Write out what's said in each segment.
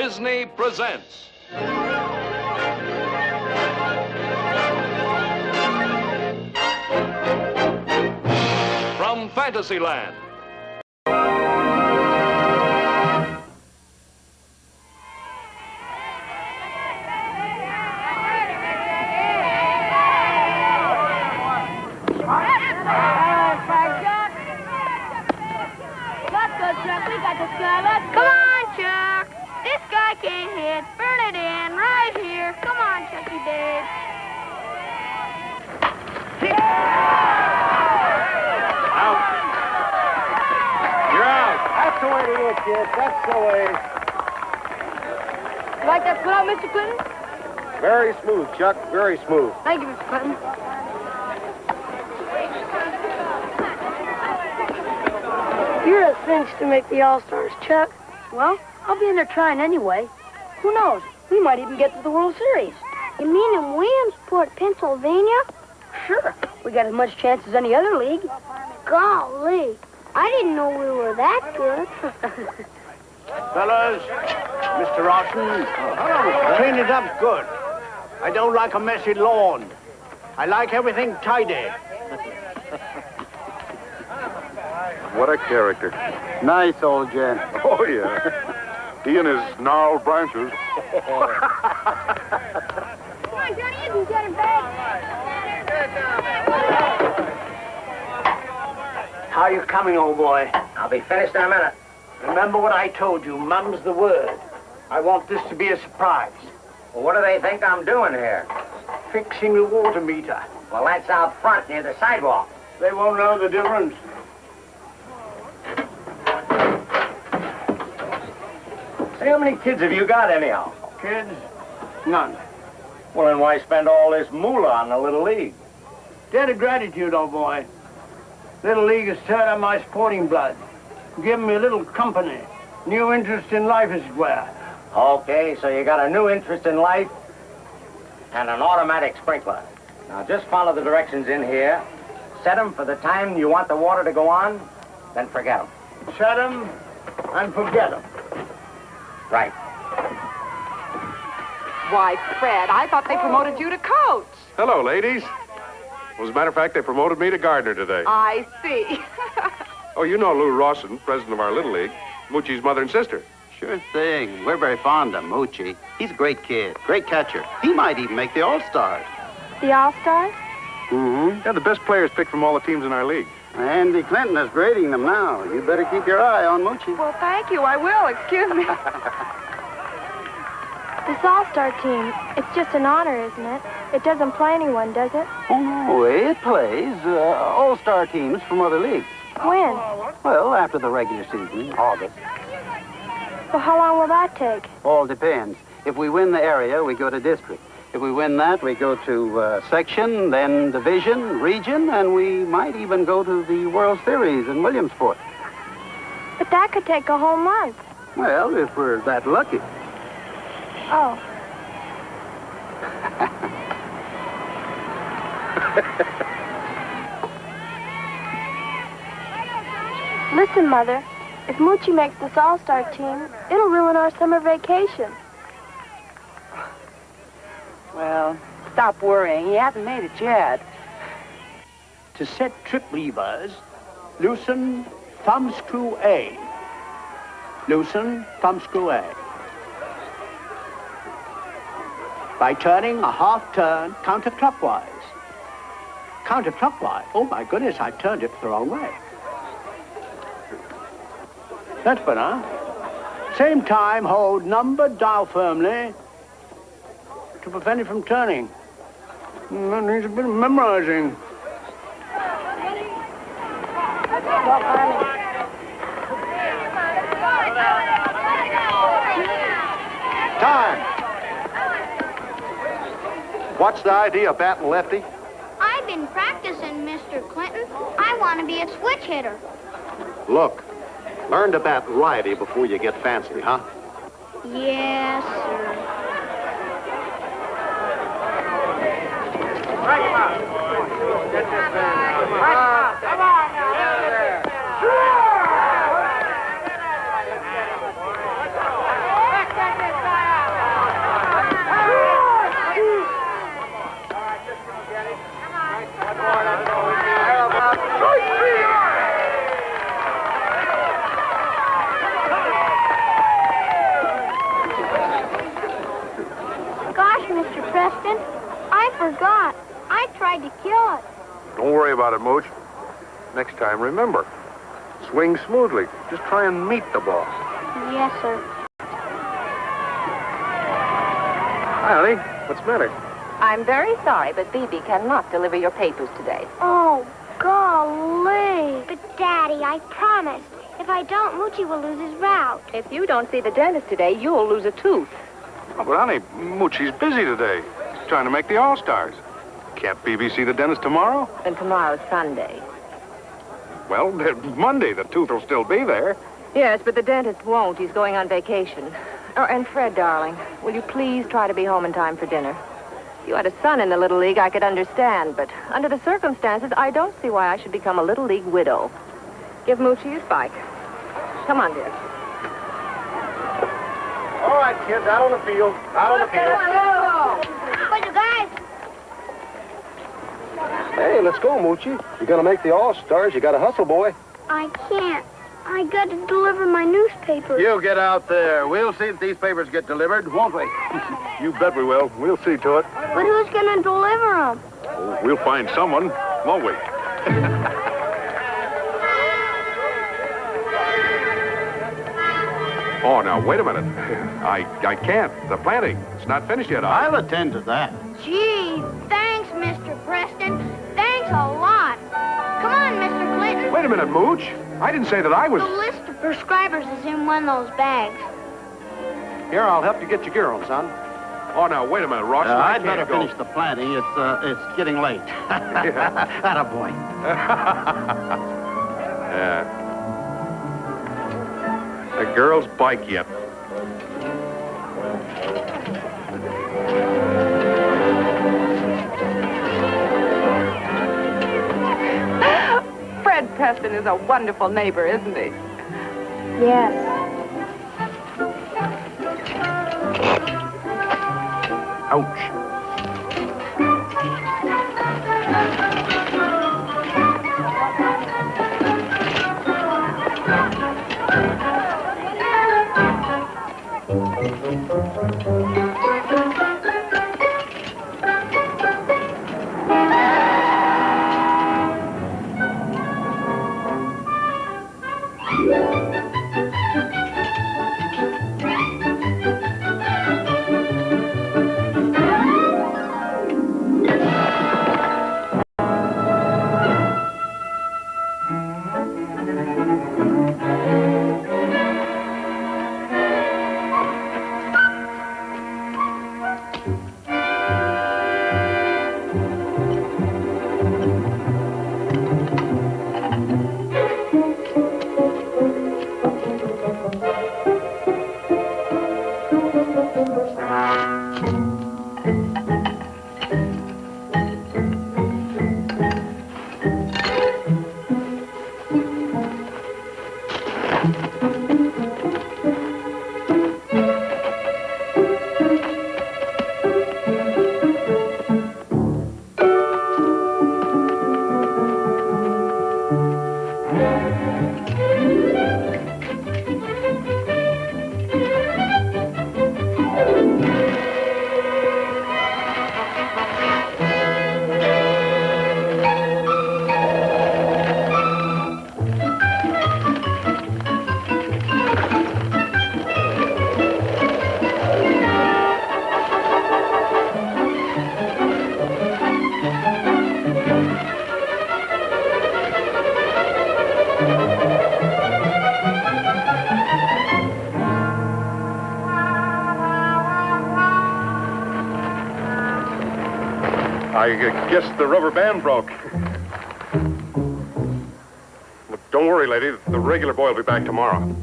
Disney presents. From Fantasyland. Come on, Chuck. This guy can't hit. Burn it in right here. Come on, Chucky Dave. Out. You're out. That's the way to do it, kid. That's the way. You like that pull-out, Mr. Clinton? Very smooth, Chuck. Very smooth. Thank you, Mr. Clinton. You're a cinch to make the All-Stars, Chuck. Well, I'll be in there trying anyway. Who knows? We might even get to the World Series. You mean in Williamsport, Pennsylvania? Sure. We got as much chance as any other league. Golly. I didn't know we were that good. Fellas, Mr. Rawson, clean it up good. I don't like a messy lawn. I like everything tidy. What a character. Nice old gent. Oh, yeah. He and his gnarled branches. Come on, Johnny, you can get him back. How you coming, old boy? I'll be finished in a minute. Remember what I told you. Mum's the word. I want this to be a surprise. Well, what do they think I'm doing here? Fixing the water meter. Well, that's out front near the sidewalk. They won't know the difference. Say, how many kids have you got, anyhow? Kids? None. Well, then why spend all this moolah on the Little League? Debt of gratitude, old boy. Little League has stirred up my sporting blood. Given me a little company. New interest in life, as it were. Okay, so you got a new interest in life and an automatic sprinkler. Now, just follow the directions in here. Set them for the time you want the water to go on, then forget them. Set them and forget them. Right. Why, Fred, I thought they promoted you to coach. Hello, ladies. Well, as a matter of fact, they promoted me to gardener today. I see. Oh, you know Lou Rawson, president of our Little League. Moochie's mother and sister. Sure thing. We're very fond of Moochie. He's a great kid, great catcher. He might even make the All-Stars. The All-Stars? Mm-hmm. Yeah, the best players picked from all the teams in our league. Andy Clinton is grading them now. You better keep your eye on Moochie. Well, thank you. I will. Excuse me. This All-Star team, it's just an honor, isn't it? It doesn't play anyone, does it? Oh, no, it plays All-Star teams from other leagues. When? Well, after the regular season, August. Well, how long will that take? All depends. If we win the area, we go to district. If we win that, we go to section, then division, region, and we might even go to the World Series in Williamsport. But that could take a whole month. Well, if we're that lucky. Oh. Listen, Mother. If Moochie makes this All-Star team, it'll ruin our summer vacation. Well, stop worrying. He hasn't made it yet. To set trip levers, loosen thumb screw A. Loosen thumb screw A. By turning a half turn counterclockwise. Counterclockwise? Oh, my goodness, I turned it the wrong way. That's better. Same time, hold number dial firmly to prevent it from turning. That needs a bit of memorizing. Time. What's the idea, batting lefty? I've been practicing, Mr. Clinton. I want to be a switch hitter. Look, learn to bat righty before you get fancy, huh? Yes, sir. Come on now. about it, Mooch. Next time, remember, swing smoothly. Just try and meet the ball. Yes, sir. Hi, honey. What's the matter? I'm very sorry, but Bibi cannot deliver your papers today. Oh, golly. But, Daddy, I promised. If I don't, Moochie will lose his route. If you don't see the dentist today, you'll lose a tooth. Oh, but, honey, Moochie's busy today. He's trying to make the All-Stars. Can't BB see the dentist tomorrow? And tomorrow's Sunday. Well, Monday, the tooth will still be there. Yes, but the dentist won't. He's going on vacation. Oh, and Fred, darling, will you please try to be home in time for dinner? If you had a son in the Little League, I could understand, but under the circumstances, I don't see why I should become a Little League widow. Give Moochie his bike. Come on, dear. All right, kids, out on the field. Out on the field. But you guys, Hey, let's go, Moochie. You're going to make the All-Stars. You got to hustle, boy. I can't. I got to deliver my newspaper. You get out there. We'll see if these papers get delivered, won't we? You bet we will. We'll see to it. But who's going to deliver them? Oh, we'll find someone, won't we? Oh, now, wait a minute. I can't. The planting. It's not finished yet. I'll attend to that. Gee, thanks, Mr. Preston. Thanks a lot. Come on, Mr. Clinton. Wait a minute, Mooch. I didn't say that I was... The list of prescribers is in one of those bags. Here, I'll help you get your gear on, son. Oh, now, wait a minute, Ross. I'd better finish the planting. It's getting late. Attaboy. Yeah. The girl's bike yet. Fred Preston is a wonderful neighbor, isn't he? Yes. Ouch. I guess the rubber band broke. But don't worry, lady. The regular boy will be back tomorrow.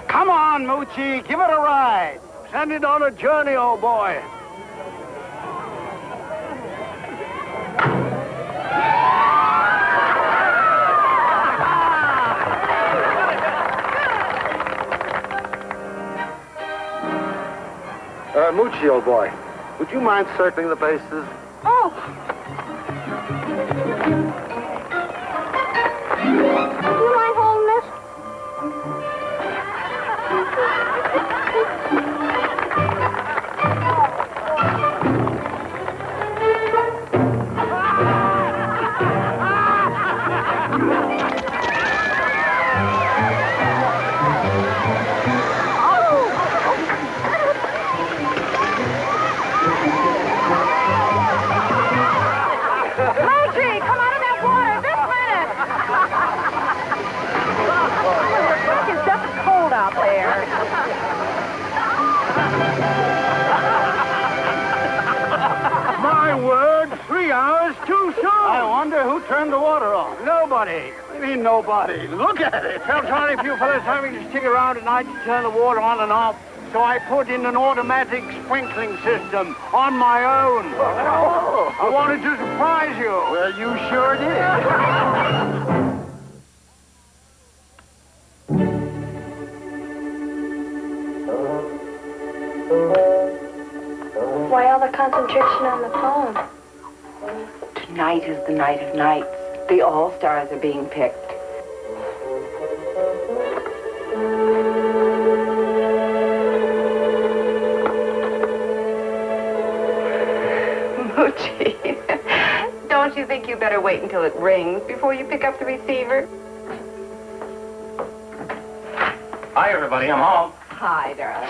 Come on, Moochie. Give it a ride. Send it on a journey, old boy. Moochie, old boy, would you mind circling the bases? Oh, Nobody. What do you mean nobody? Look at it. Felt sorry if you fellas having to stick around at night to turn the water on and off. So I put in an automatic sprinkling system on my own. Oh. I wanted to surprise you. Well, you sure did. Why all the concentration on the phone? Tonight is the night of nights. The All-Stars are being picked. Moochie, don't you think you better wait until it rings before you pick up the receiver? Hi, everybody. I'm home. Hi, darling.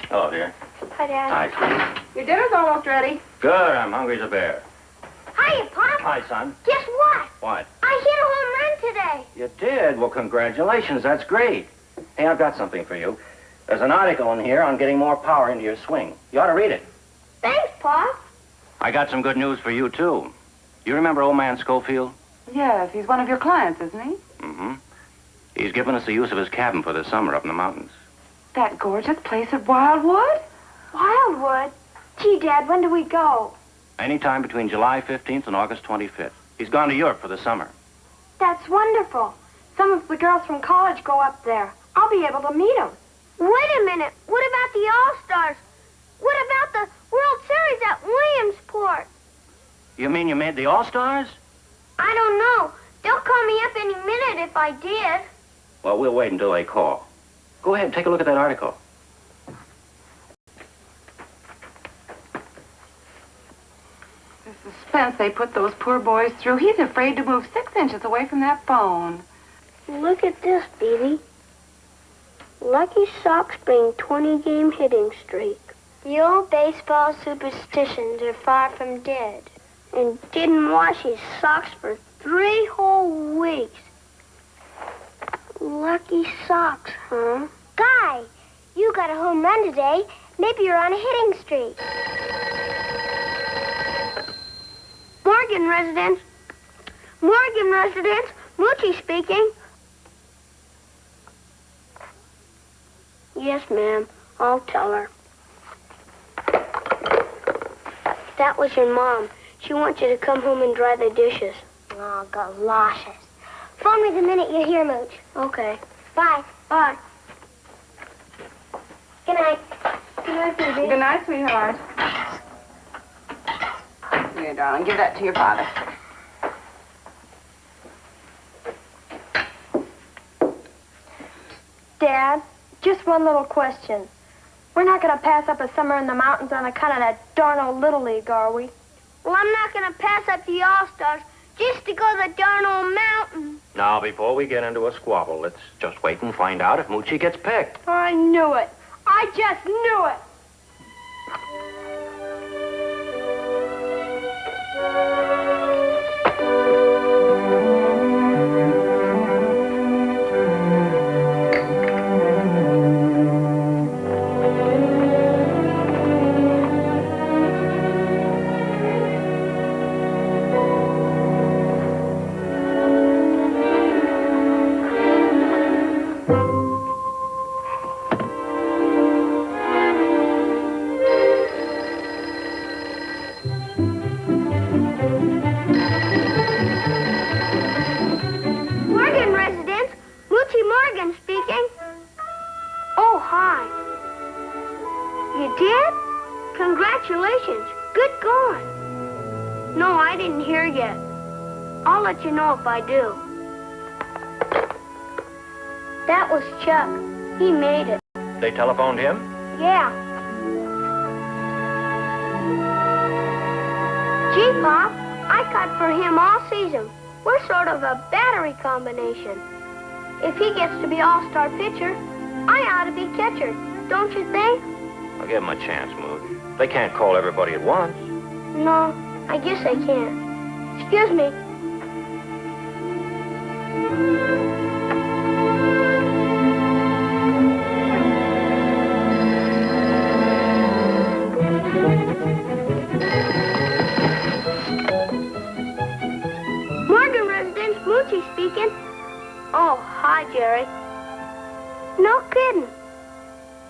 Hello, dear. Hi, Dad. Hi, sweetie. Your dinner's almost ready. Good. I'm hungry as a bear. Hiya, Pop. Hi, son. Guess what? What? I hit a home run today. You did? Well, congratulations. That's great. Hey, I've got something for you. There's an article in here on getting more power into your swing. You ought to read it. Thanks, Pop. I got some good news for you, too. You remember old man Schofield? Yes, he's one of your clients, isn't he? Mm-hmm. He's given us the use of his cabin for the summer up in the mountains. That gorgeous place at Wildwood? Wildwood? Gee, Dad, when do we go? Anytime between July 15th and August 25th. He's gone to Europe for the summer. That's wonderful. Some of the girls from college go up there. I'll be able to meet them. Wait a minute. What about the All-Stars? What about the World Series at Williamsport? You mean you made the All-Stars? I don't know. They'll call me up any minute if I did. Well, we'll wait until they call. Go ahead, take a look at that article. The suspense they put those poor boys through. He's afraid to move 6 inches away from that phone. Look at this, Dee. Lucky Sox bring 20-game hitting streak. The old baseball superstitions are far from dead. And didn't wash his socks for 3 whole weeks. Lucky Sox, huh? Guy, you got a home run today. Maybe you're on a hitting streak. Morgan residence. Morgan residence. Moochie speaking. Yes, ma'am. I'll tell her. That was your mom. She wants you to come home and dry the dishes. Oh, galoshes. Phone me the minute you hear, Mooch. Okay. Bye. Bye. Good night. Good night, baby. Good night, sweetheart. Here, darling, give that to your father. Dad, just one little question. We're not going to pass up a summer in the mountains on account of that darn old Little League, are we? Well, I'm not going to pass up the All-Stars just to go to the darn old mountain. Now, before we get into a squabble, let's just wait and find out if Moochie gets picked. I knew it. I just knew it. Morgan residence. Moochie Morgan speaking. Oh, hi. You did? Congratulations. Good going. No, I didn't hear yet. I'll let you know if I do. That was Chuck. He made it. They telephoned him? Yeah. Gee, Pop, I cut for him all season. We're sort of a battery combination. If he gets to be all-star pitcher, I ought to be catcher. Don't you think? I'll give him a chance, Mooch. They can't call everybody at once. No, I guess I can't. Excuse me. Morgan residence, Moochie speaking. Oh, hi, Jerry. No kidding.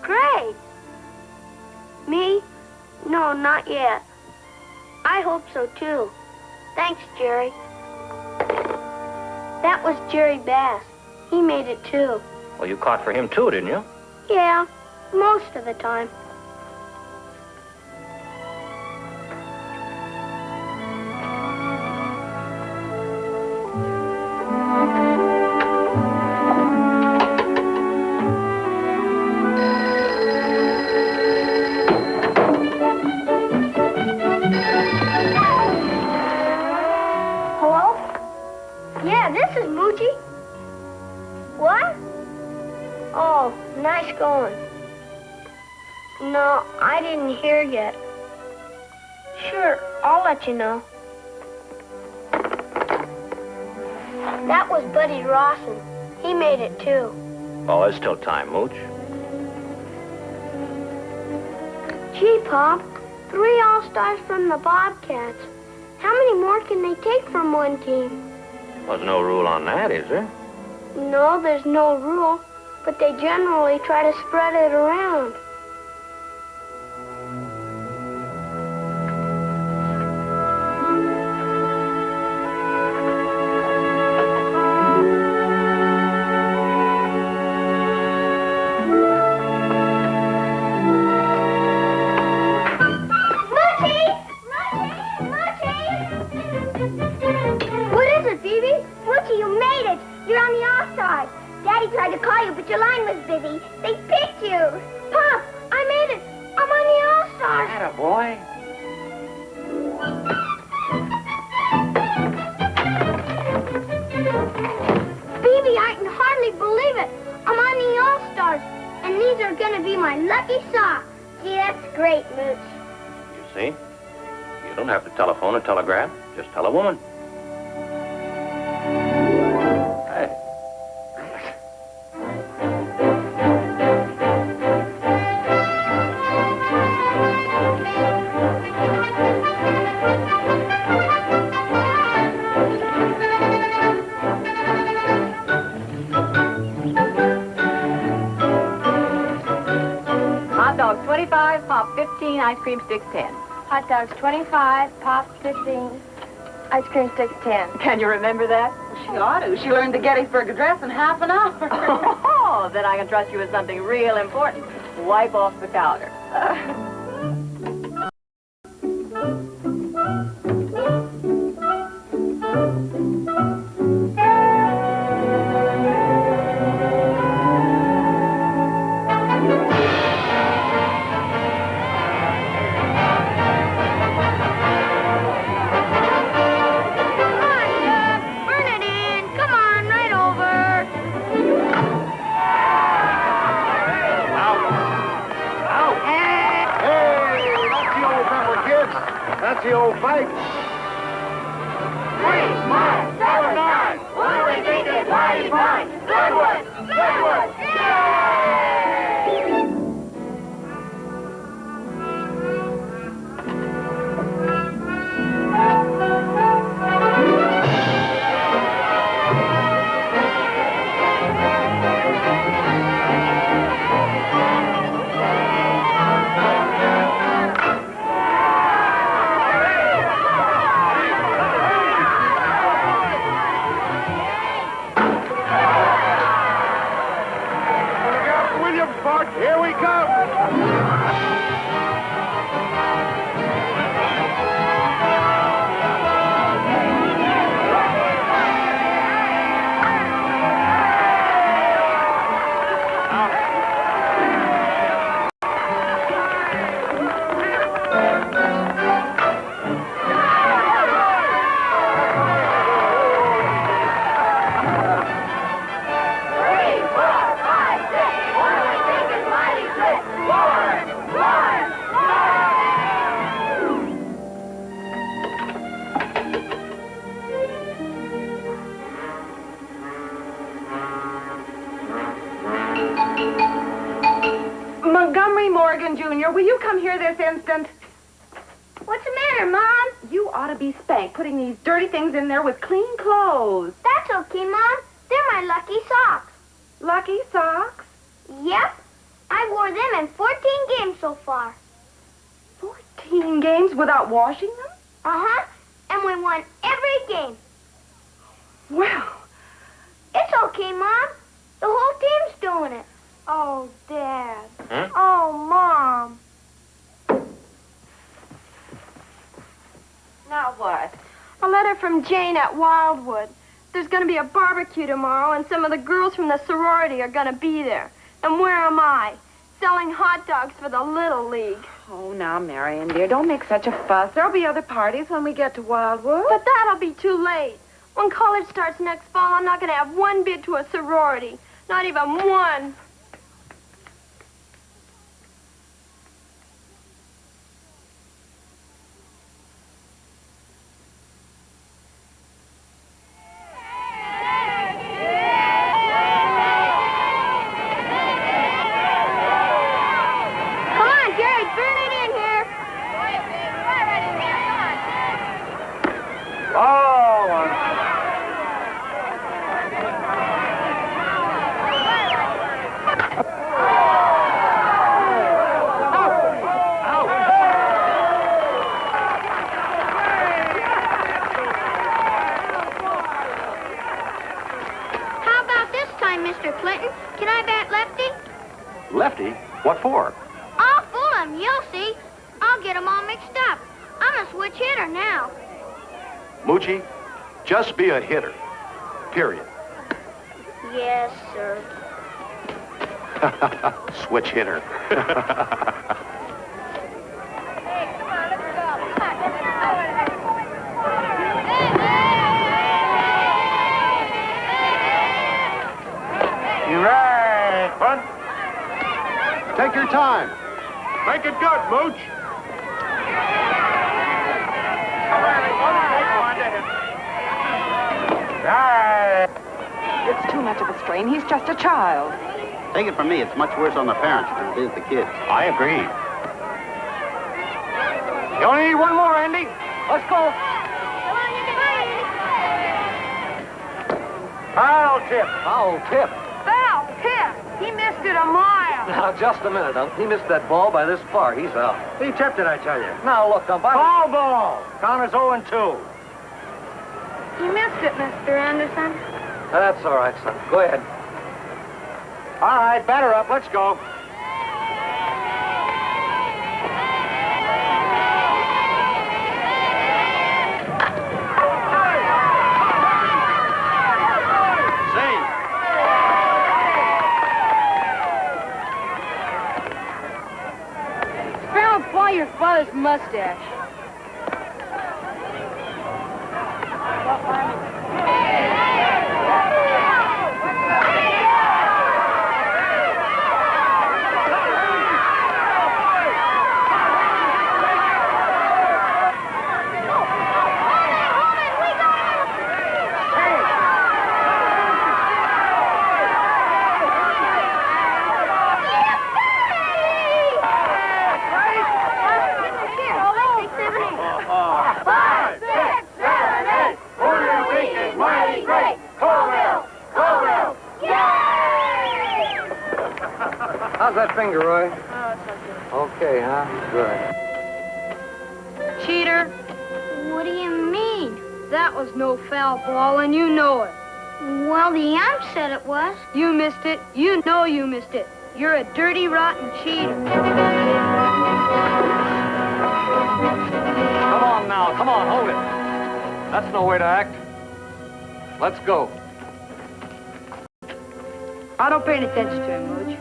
Great. Me? No, not yet. I hope so, too. Thanks, Jerry. That was Jerry Bass. He made it, too. Well, you caught for him, too, didn't you? Yeah, most of the time. Hello? Yeah, this is Moochie. What? Oh, nice going. No, I didn't hear yet. Sure, I'll let you know. That was Buddy Rawson. He made it, too. Oh, there's still time, Mooch. Gee, Pop, 3 All-Stars from the Bobcats. How many more can they take from one team? There's no rule on that, is there? No, there's no rule, but they generally try to spread it around. Daddy tried to call you, but your line was busy. They picked you. Pop, I made it. I'm on the All-Stars. Attaboy. Phoebe, I can hardly believe it. I'm on the All-Stars, and these are going to be my lucky socks. Gee, that's great, Mooch. You see? You don't have to telephone or telegraph. Just tell a woman. Hey. Hot dogs 25, pop 15, ice cream sticks 10. Hot dogs 25, Pop 15, ice cream sticks 10. Can you remember that? She ought to. She learned the Gettysburg Address in half an hour. Oh, then I can trust you with something real important. Wipe off the counter. That's the old fight. 3, 5, 7, 9. What do we think is mighty fine? Goodwood! Goodwood! Here we come! Montgomery Morgan, Jr., will you come here this instant? What's the matter, Mom? You ought to be spanked putting these dirty things in there with clean clothes. That's That's okay, Mom. They're my lucky socks. Lucky socks? Yep. I wore them in 14 games so far. 14 games without washing them? Uh-huh. And we won every game. Well, It's okay, Mom. The whole team's doing it. Oh, Dad. Huh? Oh, Mom. now what? A letter from Jane at Wildwood. There's going to be a barbecue tomorrow, and some of the girls from the sorority are going to be there. And where am I? Selling hot dogs for the Little League. Oh, now, Marion, dear, don't make such a fuss. There'll be other parties when we get to Wildwood. But that'll be too late. When college starts next fall, I'm not going to have one bid to a sorority. Not even one. Come on, Gary, burn it in here. How about this time, Mr. Clinton? Can I bat lefty? Lefty? What for? I'll fool him, you'll see. I'll get him all mixed up. I'm a switch hitter now. Moochie, just be a hitter. Period. Yes, sir. Switch hitter. You right, bud. Take your time. Make it good, Mooch. Right. It's too much of a strain. He's just a child. Take it from me, it's much worse on the parents than it is the kids. I agree. You only need one more, Andy. Let's go. Foul tip. Foul tip. Foul tip. He missed it a mile. Now, just a minute, Ump. He missed that ball by this far. He's out. He tipped it, I tell you. Now, look, Ump. Foul ball. Count is 0-2. You missed it, Mr. Anderson. That's all right, son. Go ahead. All right, batter up. Let's go. Found by your father's mustache. How's that finger, Roy? Okay, huh? Good. Cheater. What do you mean? That was no foul ball, and you know it. Well, the ump said it was. You missed it. You know you missed it. You're a dirty, rotten cheater. Come on now. Come on, hold it. That's no way to act. Let's go. I don't pay any attention to him, Mooch.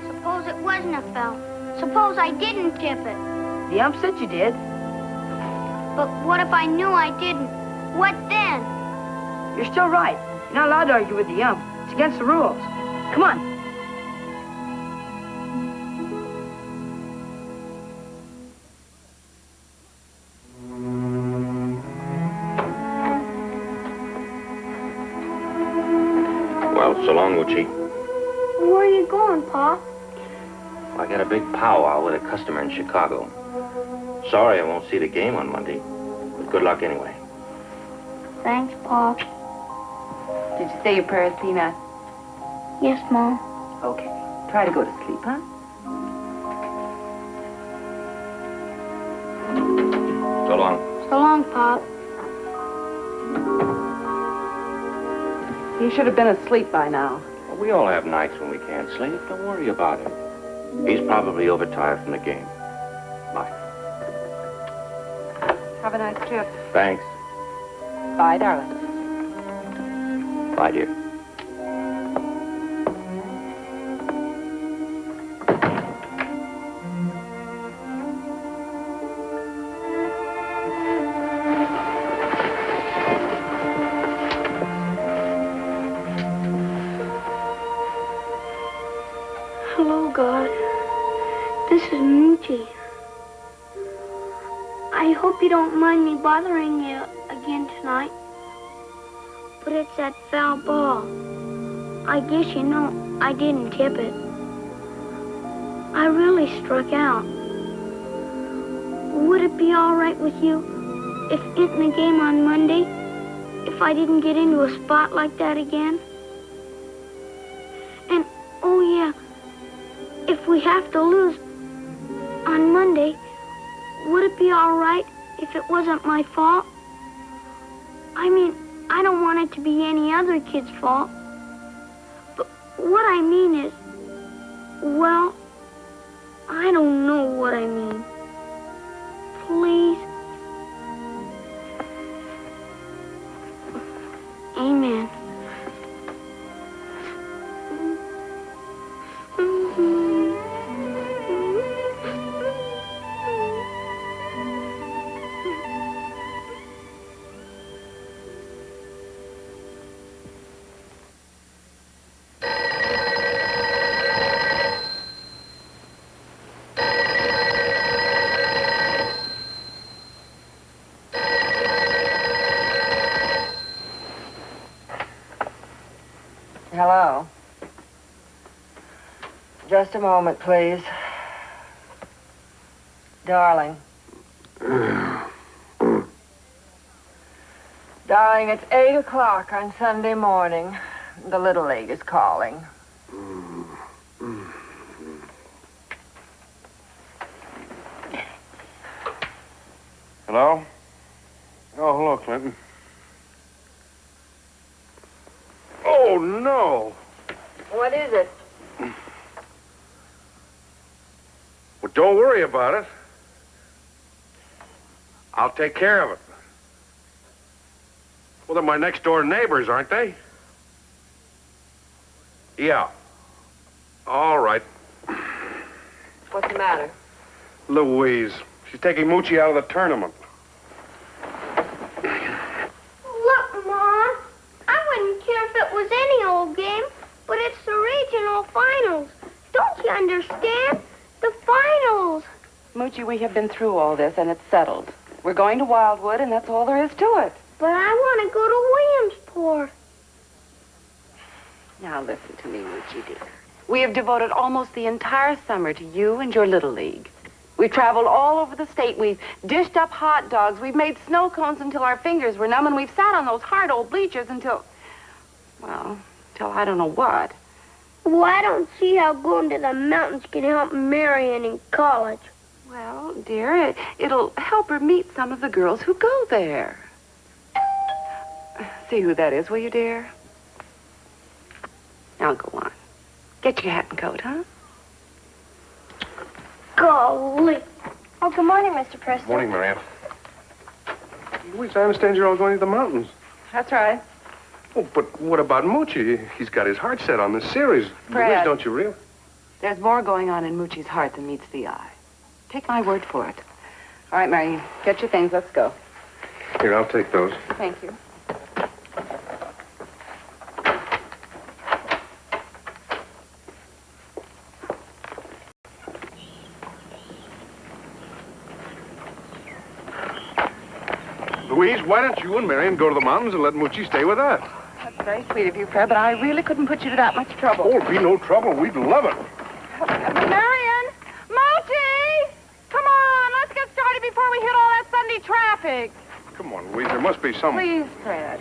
Suppose it wasn't a foul. Suppose I didn't tip it. The ump said you did. But what if I knew I didn't? What then? You're still right. You're not allowed to argue with the ump. It's against the rules. Come on. Well, so long, Moochie. Where are you going, Pa? I got a big powwow with a customer in Chicago. Sorry I won't see the game on Monday, but good luck anyway. Thanks, Pa. Did you say your prayers, Peanut? Yes, Mom. Okay. Try to go to sleep, huh? So long. So long, Pop. He should have been asleep by now. Well, we all have nights when we can't sleep. Don't worry about him. He's probably overtired from the game. Bye. Have a nice trip. Thanks. Bye, darling. Bye, dear. Hello, God. This is Moochie. I hope you don't mind me bothering you again tonight. But it's that foul ball. I guess you know I didn't tip it. I really struck out. Would it be all right with you if in the game on Monday, if I didn't get into a spot like that again? And, oh yeah, if we have to lose on Monday, would it be all right if it wasn't my fault? I mean, I don't want it to be any other kid's fault. But what I mean is, well, I don't know what I mean. Please. Amen. Hello. Just a moment, please. Darling. Darling, it's 8 o'clock on Sunday morning. The Little League is calling. Hello? Oh, hello, Clinton. Oh, no. What is it? Well, don't worry about it. I'll take care of it. Well, they're my next-door neighbors, aren't they? Yeah. All right. What's the matter? Louise. She's taking Moochie out of the tournament. Look, Mom. I wouldn't care if it was any old game, but it's the regional finals. Don't you understand? The finals. Moochie, we have been through all this, and it's settled. We're going to Wildwood, and that's all there is to it. But I want to go to Williamsport. Now listen to me, Moochie, dear. We have devoted almost the entire summer to you and your Little League. We've traveled all over the state. We've dished up hot dogs. We've made snow cones until our fingers were numb, and we've sat on those hard old bleachers until, well, till I don't know what. Well, I don't see how going to the mountains can help Marion in college. Well, dear, it'll help her meet some of the girls who go there. See who that is, will you, dear? Now go on. Get your hat and coat, huh? Golly. Oh, good morning, Mr. Preston. Morning, Miranda. Louise, I understand you're all going to the mountains. That's right. Oh, but what about Moochie? He's got his heart set on this series. Fred. Louise, don't you really? There's more going on in Moochie's heart than meets the eye. Take my word for it. All right, Mary, get your things. Let's go. Here, I'll take those. Thank you. Louise, why don't you and Marion go to the mountains and let Moochie stay with us? That's very sweet of you, Fred, but I really couldn't put you to that much trouble. Oh, it'd be no trouble. We'd love it. Marion! Moochie! Come on, let's get started before we hit all that Sunday traffic. Come on, Louise. There must be some... Please, Fred.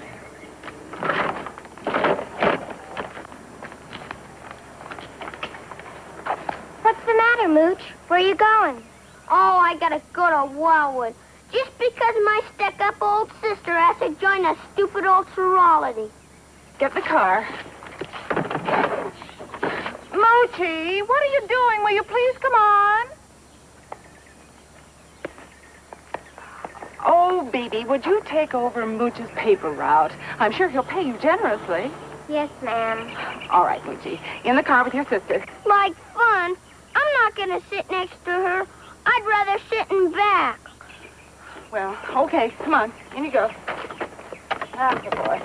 Mooch. Where you going? Oh, I gotta go to Wildwood. Just because my stuck-up old sister has to join a stupid old sorority. Get the car. Moochie, what are you doing? Will you please come on? Oh, Bibi, would you take over Mooch's paper route? I'm sure he'll pay you generously. Yes, ma'am. All right, Moochie. In the car with your sister. Like fun? I'm not gonna sit next to her. I'd rather sit in back. Well, okay. Come on. In you go. Ah, good boy.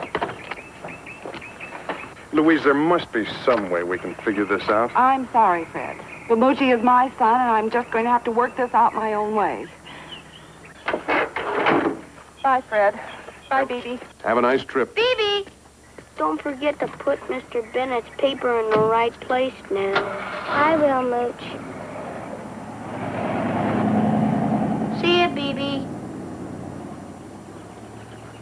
Louise, there must be some way we can figure this out. I'm sorry, Fred. But Moochie is my son, and I'm just going to have to work this out my own way. Bye, Fred. Bye, Bibi. Have a nice trip. Bibi! Don't forget to put Mr. Bennett's paper in the right place now. I will, Mooch. See ya, Bibi.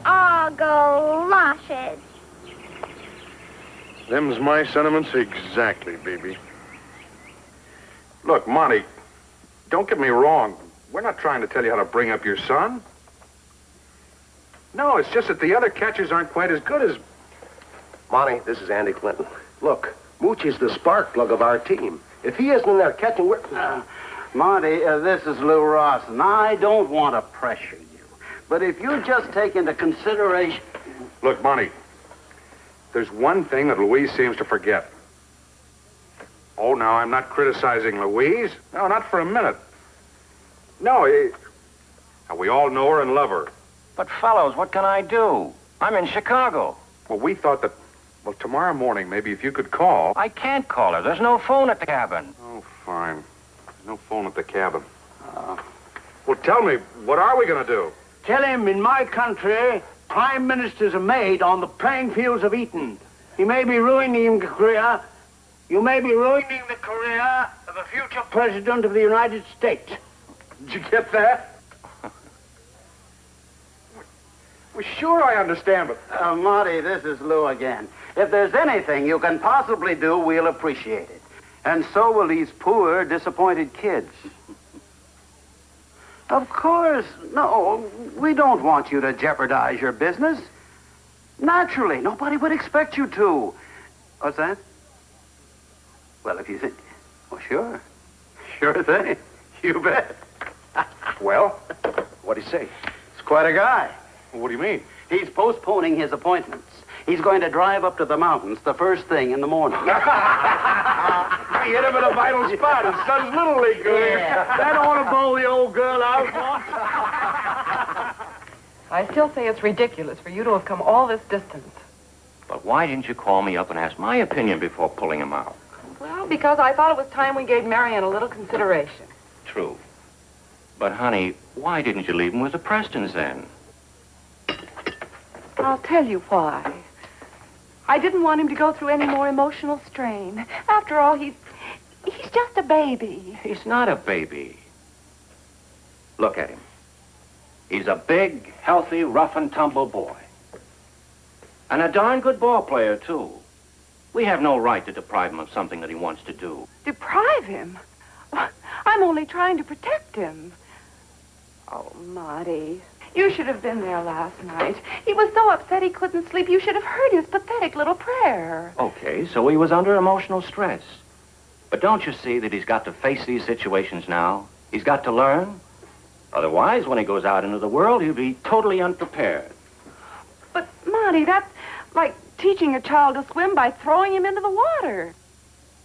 Oh, galoshes. Them's my sentiments exactly, baby. Look, Monty, don't get me wrong. We're not trying to tell you how to bring up your son. No, it's just that the other catchers aren't quite as good as... Monty, this is Andy Clinton. Look, Moochie's the spark plug of our team. If he isn't in there catching, we're... Marty, this is Lou Ross, and I don't want to pressure you. But if you just take into consideration... Look, Monty, there's one thing that Louise seems to forget. Oh, now, I'm not criticizing Louise. No, not for a minute. No, we all know her and love her. But, fellows, what can I do? I'm in Chicago. Well, we thought that, well, tomorrow morning, maybe if you could call... I can't call her. There's no phone at the cabin. Oh, fine. No phone at the cabin. Well, tell me, what are we going to do? Tell him in my country, prime ministers are made on the playing fields of Eton. He may be ruining the career. You may be ruining the career of a future president of the United States. Did you get that? Well, sure, I understand, but... Marty, this is Lou again. If there's anything you can possibly do, we'll appreciate it. And so will these poor, disappointed kids. Of course, no, we don't want you to jeopardize your business. Naturally, nobody would expect you to. What's that? Well, if you think... Oh, sure. Sure thing. You bet. Well, what'd he say? It's quite a guy. What do you mean? He's postponing his appointments. He's going to drive up to the mountains the first thing in the morning. We hit him at a vital spot. His son's Little League game. That ought to blow the old girl out. I still say it's ridiculous for you to have come all this distance. But why didn't you call me up and ask my opinion before pulling him out? Well, because I thought it was time we gave Marion a little consideration. True. But, honey, why didn't you leave him with the Prestons then? I'll tell you why. I didn't want him to go through any more emotional strain. After all, he's just a baby. He's not a baby. Look at him. He's a big, healthy, rough-and-tumble boy. And a darn good ball player, too. We have no right to deprive him of something that he wants to do. Deprive him? I'm only trying to protect him. Oh, Marty, you should have been there last night. He was so upset he couldn't sleep. You should have heard his pathetic little prayer. Okay, so he was under emotional stress. But don't you see that he's got to face these situations now? He's got to learn. Otherwise, when he goes out into the world, he'll be totally unprepared. But, Marty, that's like teaching a child to swim by throwing him into the water.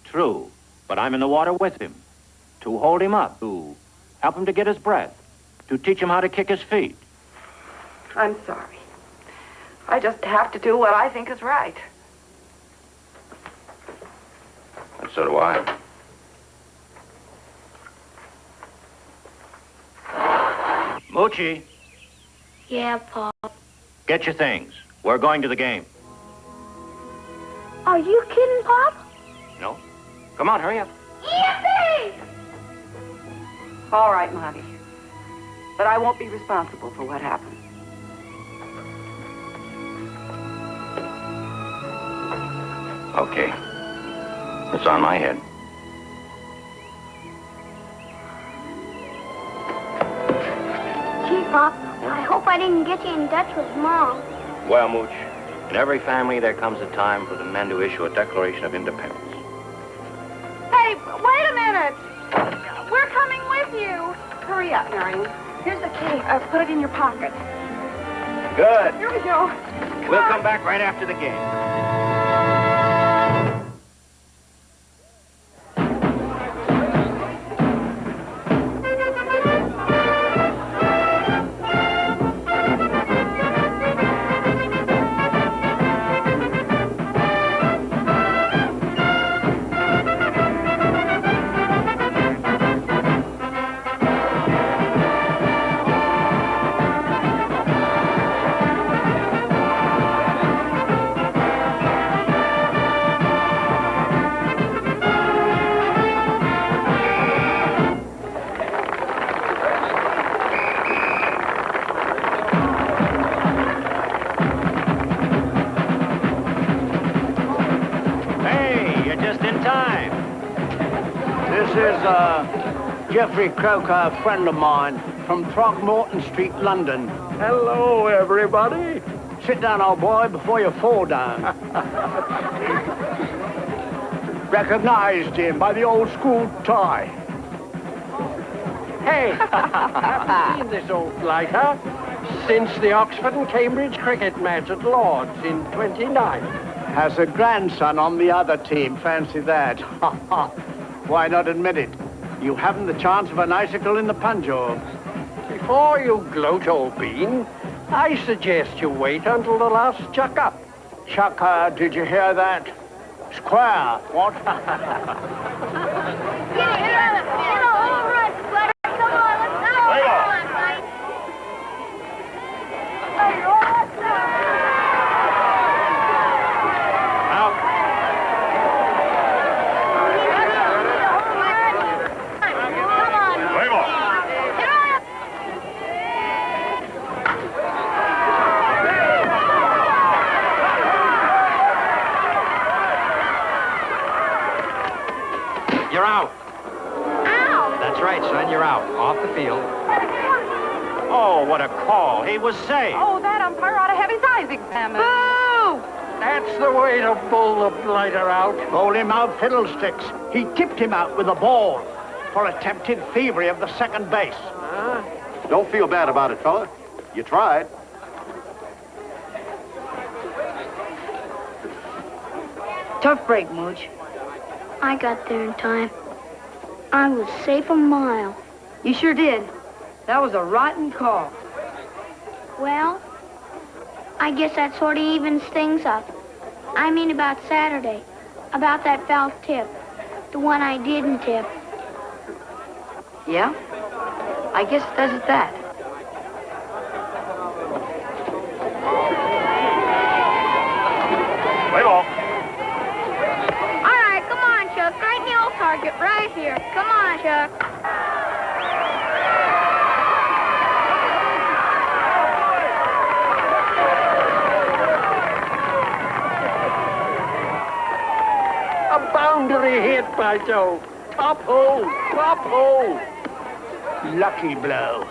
True, but I'm in the water with him. To hold him up, to help him to get his breath, to teach him how to kick his feet. I'm sorry. I just have to do what I think is right. And so do I. Moochie, Yeah, Pop. get your things. We're going to the game. Are you kidding, Pop? No? Come on, hurry up. Yippee! All right, Marty. But I won't be responsible for what happened. Okay. It's on my head. Pop. I hope I didn't get you in Dutch with Mom. Well, Mooch, in every family there comes a time for the men to issue a Declaration of Independence. Hey, wait a minute. We're coming with you. Hurry up, Marion. Here's the key. Put it in your pocket. Good. Here we go. We'll come back right after the game. Jeffrey Croker, a friend of mine, from Throckmorton Street, London. Hello, everybody. Sit down, old boy, before you fall down. Recognized him by the old school tie. Hey, haven't seen this old blighter since the Oxford and Cambridge cricket match at Lord's in '29. Has a grandson on the other team, fancy that. Why not admit it? You haven't the chance of an icicle in the Punjab. Before you gloat, old bean, I suggest you wait until the last chuck-up. Chucker, did you hear that? Square, what? All right, Sweater. Come on, let's go. Come on, Mike. You're out. Ow! That's right, son. You're out. Off the field. Oh, what a call. He was safe. Oh, that umpire ought to have his eyes examined. Boo! That's the way to bull the blighter out. Bowl him out, fiddlesticks. He tipped him out with a ball for attempted thievery of the second base. Don't feel bad about it, fella. You tried. Tough break, Mooch. I got there in time. I was safe a mile. You sure did. That was a rotten call. Well, I guess that sort of evens things up. I mean about Saturday. About that foul tip. The one I didn't tip. Yeah? I guess it does it that. Play ball. All right, come on, Chuck. Right in the old target, right here. Come on, Chuck. A boundary hit, by Joe. Top hole. Top hole. Lucky blow.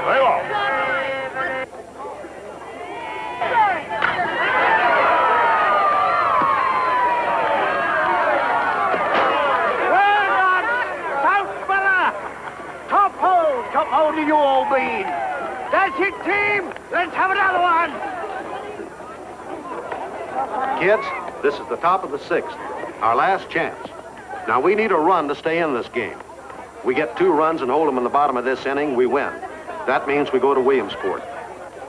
Play ball. Well done, South fella. Top hole to you, old bean. That's it, team. Let's have another one. Kids, this is the top of the sixth. Our last chance. Now, we need a run to stay in this game. We get 2 runs and hold them in the bottom of this inning, we win. That means we go to Williamsport.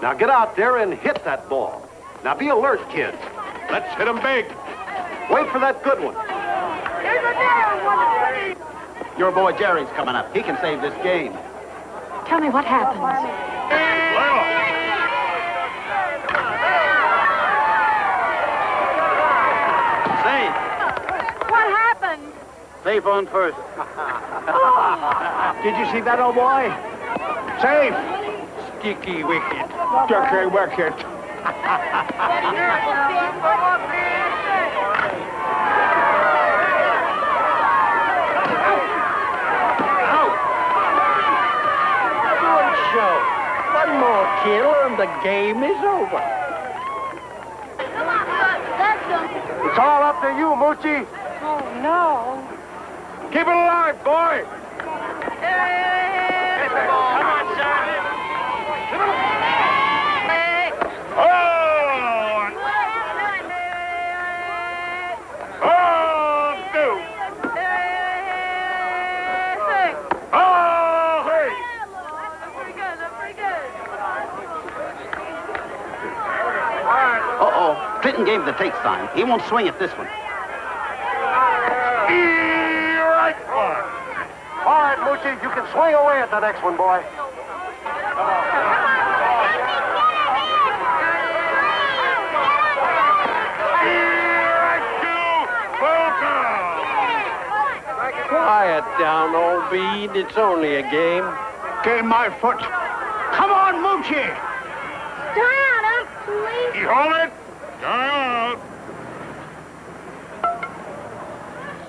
Now, get out there and hit that ball. Now, be alert, kids. Let's hit them big. Wait for that good one. Your boy Jerry's coming up. He can save this game. Tell me what happened. Play ball. Safe. What happened? Safe on first. Did you see that, old boy? Safe. Sticky wicket. Dirty wicket. the game is over. It's all up to you, Moochie. Oh, no. Keep it alive, boy. Come on, son. Oh! Oh, two. Oh, hey. Uh-oh. Clinton gave the take sign. He won't swing at this one. Right one. All right, Moochie, you can swing away at the next one, boy. Quiet down, old bead. It's only a game. Get my foot. Come on, Moochie. Stay out, Unc, please. You hold it. Down.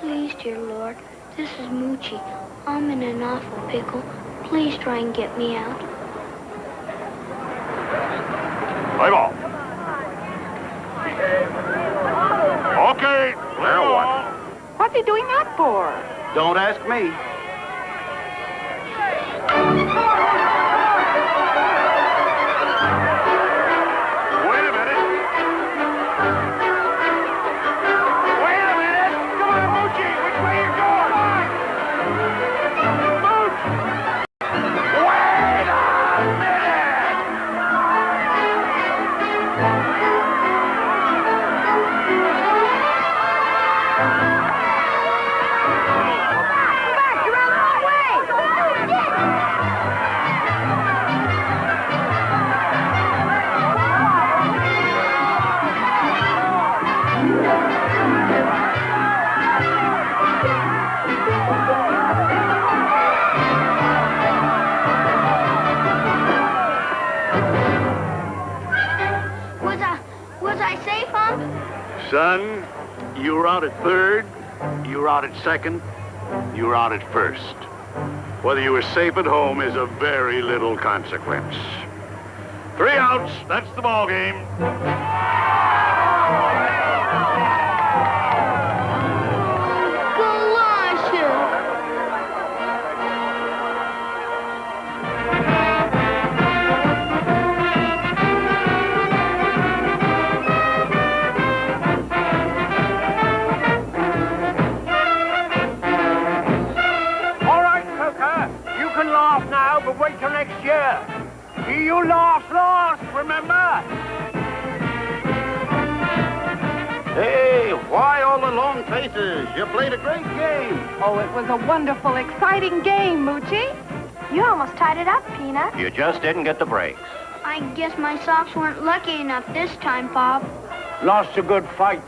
Please, dear Lord, this is Moochie. I'm in an awful pickle. Please try and get me out. Play ball. Okay. Now what? What's he doing that for? Don't ask me. Wait a minute. Wait a minute. Come on, Moochie. Which way you going? Mooch! Wait a minute! You're on the wrong way. Was I safe, Unc? Son, you were out at third, you were out at second, you were out at first. Whether you were safe at home is of very little consequence. 3 outs. That's the ball game. Galoshes. All right, Coker, you can laugh now, but wait till next year. You laugh last, remember? Hey, why all the long faces? You played a great game. Oh, it was a wonderful, exciting game, Moochie. You almost tied it up, Peanut. You just didn't get the breaks. I guess my socks weren't lucky enough this time, Bob. Lost a good fight.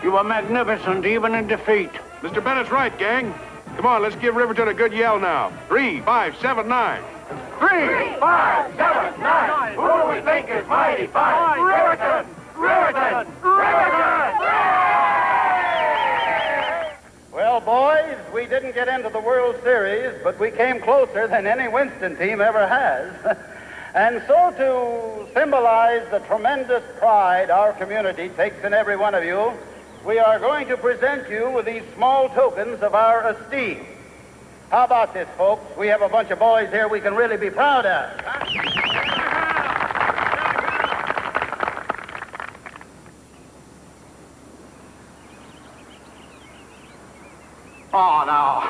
You were magnificent, even in defeat. Mr. Bennett's right, gang. Come on, let's give Riverton a good yell now. 3, 5, 7, 9. 3, 5, 7, 9. Who do we think is mighty fine? Riverton! Riverton! Riverton! Well, boys, we didn't get into the World Series, but we came closer than any Winston team ever has. And so to symbolize the tremendous pride our community takes in every one of you, we are going to present you with these small tokens of our esteem. How about this, folks? We have a bunch of boys here we can really be proud of. Oh, now,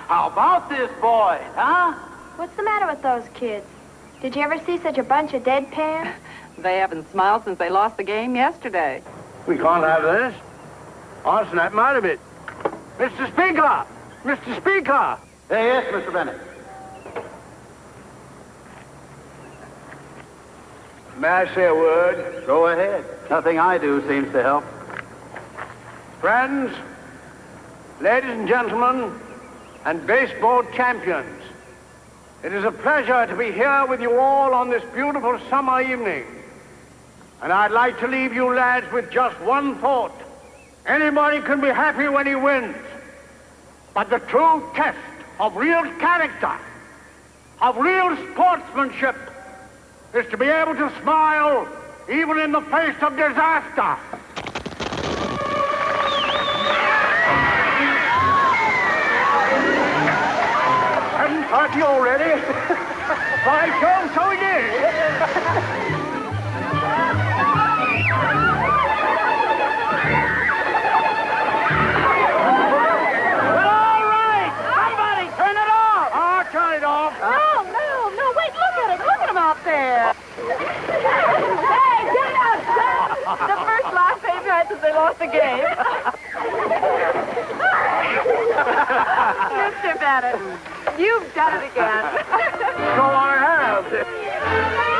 how about this, boys, huh? What's the matter with those kids? Did you ever see such a bunch of deadpans? They haven't smiled since they lost the game yesterday. We can't have this. I'll snap 'em out of it. Mr. Speaker! Mr. Speaker! Yes, Mr. Bennett. May I say a word? Go ahead. Nothing I do seems to help. Friends, ladies and gentlemen, and baseball champions, it is a pleasure to be here with you all on this beautiful summer evening. And I'd like to leave you lads with just one thought. Anybody can be happy when he wins. But the true test of real character, of real sportsmanship, is to be able to smile even in the face of disaster. Hadn't thought you already. By Jove, so it is. Well, all right. Somebody turn it off. I'll turn it off. No, wait, look at him. Look at him out there. Hey, get out, son. The first laugh they've had since they lost the game. Mr. Bennett, you've done it again. So I have.